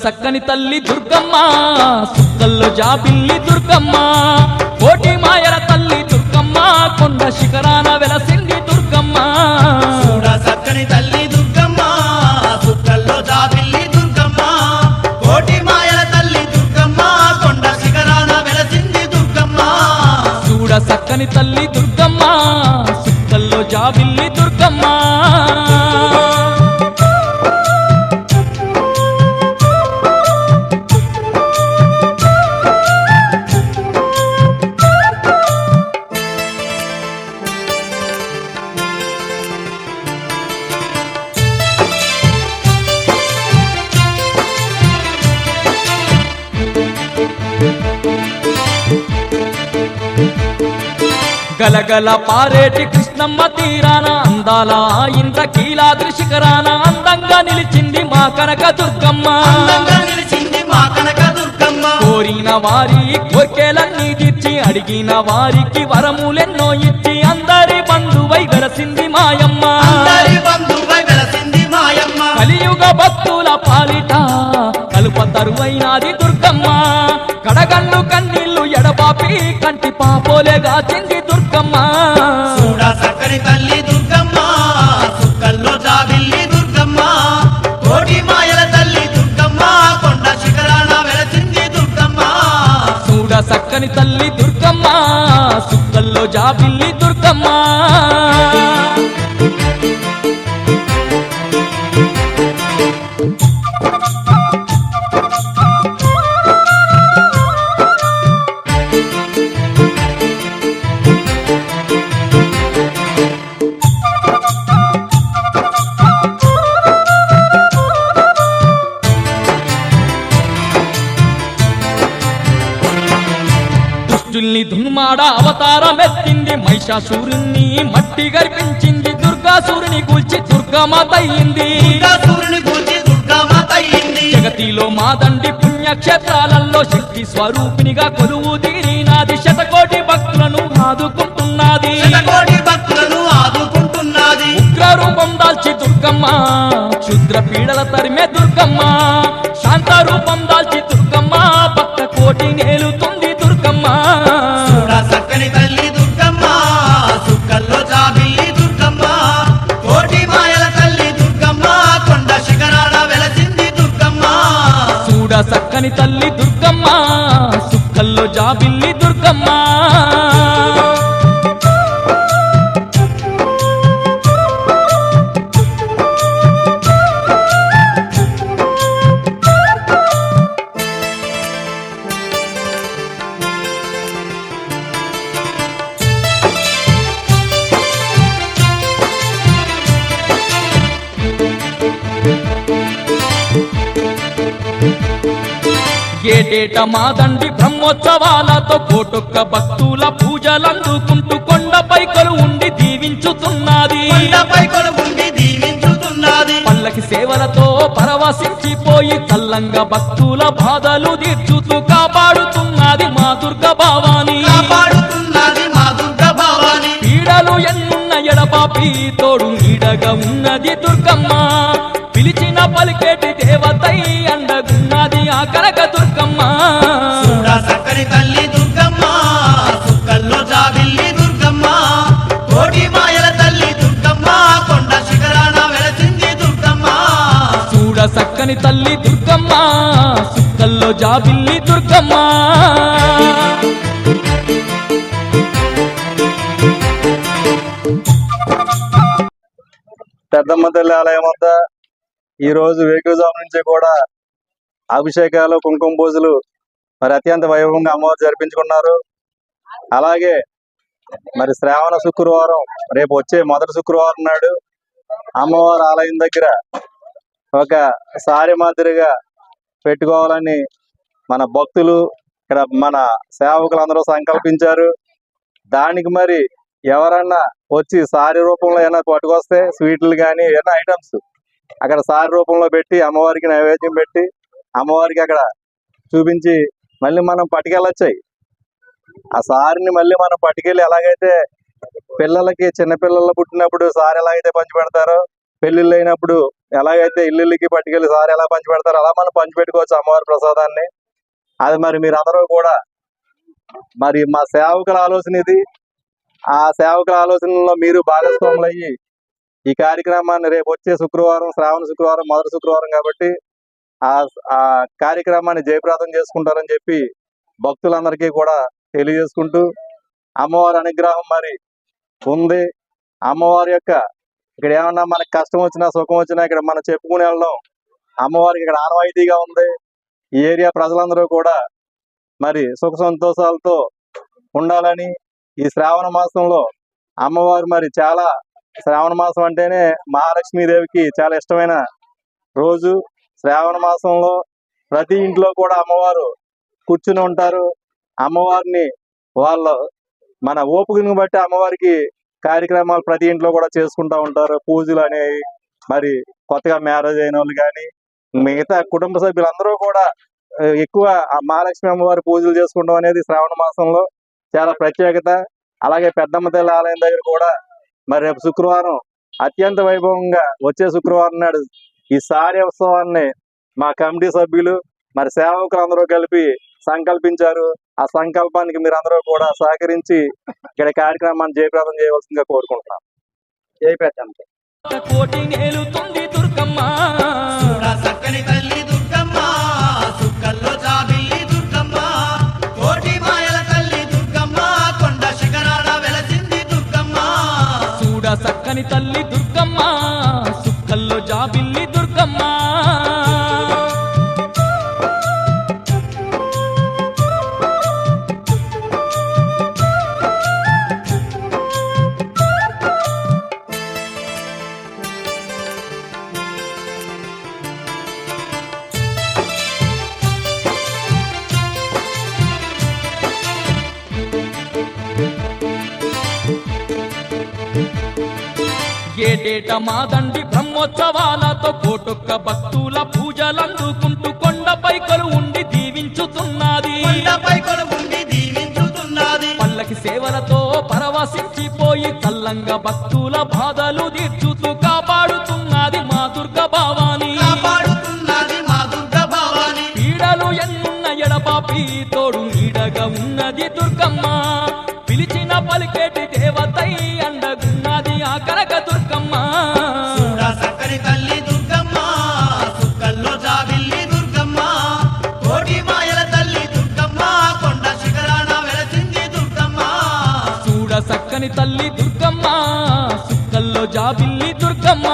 సక్కని తల్లి దుర్గమ్మ సుక్కల్లో జాబిల్లి దుర్గమ్మ కోటి మాయల తల్లి దుర్గమ్మ కొండ శిఖరాన వెలసింది దుర్గమ్మ చూడ సక్కని తల్లి దుర్గమ్మ సుక్కల్లో జాబిల్లి దుర్గమ్మ కోటి మాయల తల్లి దుర్గమ్మ కొండ శిఖరాన వెలసింది దుర్గమ్మ చూడ సక్కని తల్లి దుర్గమ్మ సుక్కల్లో జాబిల్లి దుర్గమ్మ గలగల పారేటి కృష్ణమ్మ తీరాన అందాల ఇంద్రకీలాద్రి శిఖరాన అందంగా నిలిచింది మా కనక దుర్గమ్మ అందంగా నిలిచింది మా కనక దుర్గమ్మ కోరిన వారి కోర్కెలన్నీ తీర్చి అడిగిన వారికి వరములెన్నో ఇచ్చి అందరి బంధువై వెలసింది మాయమ్మ అందరి బంధువై వెలసింది మాయమ్మ కలియుగ భక్తుల పాలిట కలుప తరువైనాది దుర్గమ్మ కడగళ్ళు కన్నీళ్లు ఎడబాపి కంటి పాపోలే గాచింది దుర్గమ్మ చూడ సక్కని తల్లి దుర్గమ్మ సుక్కల్లో జాబిల్లి దుర్గమ్మ కోటి మాయల తల్లి దుర్గమ్మ కొండ శిఖరాన వెలసింది దుర్గమ్మ చూడ సక్కని తల్లి దుర్గమ్మ సుక్కల్లో జాబిల్లి దుర్గమ్మ దుష్టుల్ని దున్మాడ అవతారమెత్తింది మహిషాసురుణ్ణి మట్టి గర్పించింది దుర్గాసురుని కూల్చి దుర్గామాత అయింది దుర్గాసురుని పూజి దుర్గామాత అయింది జగతిలో మాదండి పుణ్యక్షేత్రాలలో శక్తి స్వరూపినిగా కొలువు తీరినాది శతకోటి భక్తులను ఆదుకుంటున్నది శతకోటి భక్తులను ఆదుకుంటున్నది ఉగ్ర రూపం దాల్చి దుర్గమ్మ క్షుద్ర పీడల తరిమే దుర్గమ్మ శాంత రూపం దాల్చి దుర్గమ్మ భక్త కోటి నేలుతుంది దుర్గమ్మ చూడ సక్కని తల్లి దుర్గమ్మ సుక్కల్లో జాబిల్లి దుర్గమ్మ కోటి మాయల తల్లి దుర్గమ్మ కొండ శిఖరాన వెలసింది దుర్గమ్మ చూడ సక్కని తల్లి దుర్గమ్మ సుక్కల్లో జాబిల్లి దుర్గమ్మ ఏటేట మాదండి బ్రహ్మోత్సవాలతో కోటొక్క భక్తుల పూజలందుకుంటూ కొండపై కొలువుండి దీవించుతున్నది కొండపై కొలువుండి దీవించుతున్నది పల్లకి సేవలతో పరవశించిపోయి చల్లంగా భక్తుల బాధలు తీర్చుతూ కాపాడుతున్నది మా దుర్గ భవాని కాపాడుతున్నది మా దుర్గ భవాని పీడలు ఎన్నున్న ఎడపాపి తోడు నీడగా ఉన్నది దుర్గమ్మ పిలిచిన పలికేటి దేవతై అండగున్నది ఆ కనక దుర్గమ్మ చూడ సక్కని తల్లి దుర్గమ్మ సుక్కల్లో జాబిల్లి దుర్గమ్మ కోటి మాయల తల్లి దుర్గమ్మ కొండ శిఖరాన వెలసింది దుర్గమ్మ చూడ సక్కని తల్లి దుర్గమ్మ సుక్కల్లో జాబిల్లి దుర్గమ్మ పెద్దమ్మ తల్లి ఆలయం వద్ద ఈ రోజు వేకువజాము నుంచి కూడా అభిషేకాలు కుంకుమ పూజలు మరి అత్యంత వైభవంగా అమ్మవారు జరిపించుకున్నారు. అలాగే మరి శ్రావణ శుక్రవారం రేపు వచ్చే మొదటి శుక్రవారం నాడు అమ్మవారి ఆలయం దగ్గర ఒక సారి మాదిరిగా పెట్టుకోవాలని మన భక్తులు ఇక్కడ మన సేవకులందరూ సంకల్పించారు. దానికి మరి ఎవరన్నా వచ్చి సారి రూపంలో ఏమైనా పట్టుకొస్తే స్వీట్లు కానీ ఏమైనా ఐటమ్స్ అక్కడ సారి రూపంలో పెట్టి అమ్మవారికి నైవేద్యం పెట్టి అమ్మవారికి అక్కడ చూపించి మళ్ళీ మనం పట్టుకెళ్ళొచ్చాయి. ఆ సారిని మళ్ళీ మనం పట్టుకెళ్ళి ఎలాగైతే పిల్లలకి చిన్నపిల్లలు పుట్టినప్పుడు సారి ఎలాగైతే పంచి పెడతారో పెళ్లిళ్ళు అయినప్పుడు ఎలాగైతే ఇల్లుకి పట్టుకెళ్ళి సార్ ఎలా పంచి పెడతారు అలా మనం పంచి పెట్టుకోవచ్చు అమ్మవారి ప్రసాదాన్ని. అది మరి మీరు అందరూ కూడా మరి మా సేవకుల ఆలోచన ఇది. ఆ సేవకుల ఆలోచనలో మీరు భాగస్వాములయ్యి ఈ కార్యక్రమాన్ని రేపు వచ్చే శుక్రవారం, శ్రావణ శుక్రవారం, మొదటి శుక్రవారం కాబట్టి ఆ కార్యక్రమాన్ని జయప్రదం చేసుకుంటారని చెప్పి భక్తులందరికీ కూడా తెలియజేసుకుంటూ, అమ్మవారి అనుగ్రహం మరి ఉంది. అమ్మవారి యొక్క ఇక్కడ ఏమన్నా మనకు కష్టం వచ్చినా సుఖం వచ్చినా ఇక్కడ మనం చెప్పుకుని వెళ్ళడం అమ్మవారికి ఇక్కడ ఆనవాయితీగా ఉంది. ఈ ఏరియా ప్రజలందరూ కూడా మరి సుఖ సంతోషాలతో ఉండాలని ఈ శ్రావణ మాసంలో అమ్మవారు మరి చాలా, శ్రావణ మాసం అంటేనే మహాలక్ష్మీదేవికి చాలా ఇష్టమైన రోజు. శ్రావణ మాసంలో ప్రతి ఇంట్లో కూడా అమ్మవారు కూర్చుని ఉంటారు. అమ్మవారిని వాళ్ళ మన ఓపికను బట్టి అమ్మవారికి కార్యక్రమాలు ప్రతి ఇంట్లో కూడా చేసుకుంటూ ఉంటారు. పూజలు అనేవి మరి కొత్తగా మ్యారేజ్ అయిన వాళ్ళు కానీ మిగతా కుటుంబ సభ్యులందరూ కూడా ఎక్కువ ఆ మహాలక్ష్మి అమ్మవారి పూజలు చేసుకుంటాం అనేది శ్రావణ మాసంలో చాలా ప్రత్యేకత. అలాగే పెద్దమ్మ తల్లి ఆలయం దగ్గర కూడా మరి రేపు శుక్రవారం అత్యంత వైభవంగా వచ్చే శుక్రవారం నాడు ఈ సార్య ఉత్సవాన్ని మా కమిటీ సభ్యులు మరి సేవకులందరూ కలిపి సంకల్పించారు. ఆ సంకల్పానికి మీరందరూ కూడా సహకరించి ఇక్కడ కార్యక్రమాన్ని జయప్రదం చేయవలసిందిగా కోరుకుంటున్నాం. జై పెద్దమ్మ. కోటి నేలుతుంది దుర్గమ్మ, చూడ చక్కని తల్లి దుర్గమ్మ, సుక్కల్లో జాబిల్లి దుర్గమ్మ, కోటి మాయల తల్లి దుర్గమ్మ, కొండ శిఖరాన వెలసింది దుర్గమ్మ. చూడ చక్కని తల్లి దుర్గమ్మ, సుక్కల్లో జాబిల్లి దుర్గమ్మ. ఏటేట మాదండి బ్రహ్మోత్సవాలతో కోటొక్క భక్తుల పూజలందుకుంటూ కొండపై కొలువుండి దీవించుతున్నది. కొండపై కొలువుండి దీవించుతున్నది. పల్లకి సేవలతో పరవశించిపోయి చల్లంగా భక్తుల బాధలు తీర్చుతూ కాపాడుతున్నది మా దుర్గ భవాని. కాపాడుతున్నది మా దుర్గ భవాని. పీడలు ఎన్నున్న ఎడబాపి తోడు నీడగా ఉన్నది దుర్గమ్మ. పిలిచిన పలికేటి దేవతై అండగున్నది ఆ కనక దుర్గమ్మ. చూడ చక్కని తల్లి దుర్గమ్మ, సుక్కల్లో జాబిల్లి దుర్గమ్మ, కోటి మాయల తల్లి దుర్గమ్మ, కొండ శిఖరాన వెలసింది దుర్గమ్మ. చూడ చక్కని తల్లి దుర్గమ్మ, సుక్కల్లో జాబిల్లి దుర్గమ్మ.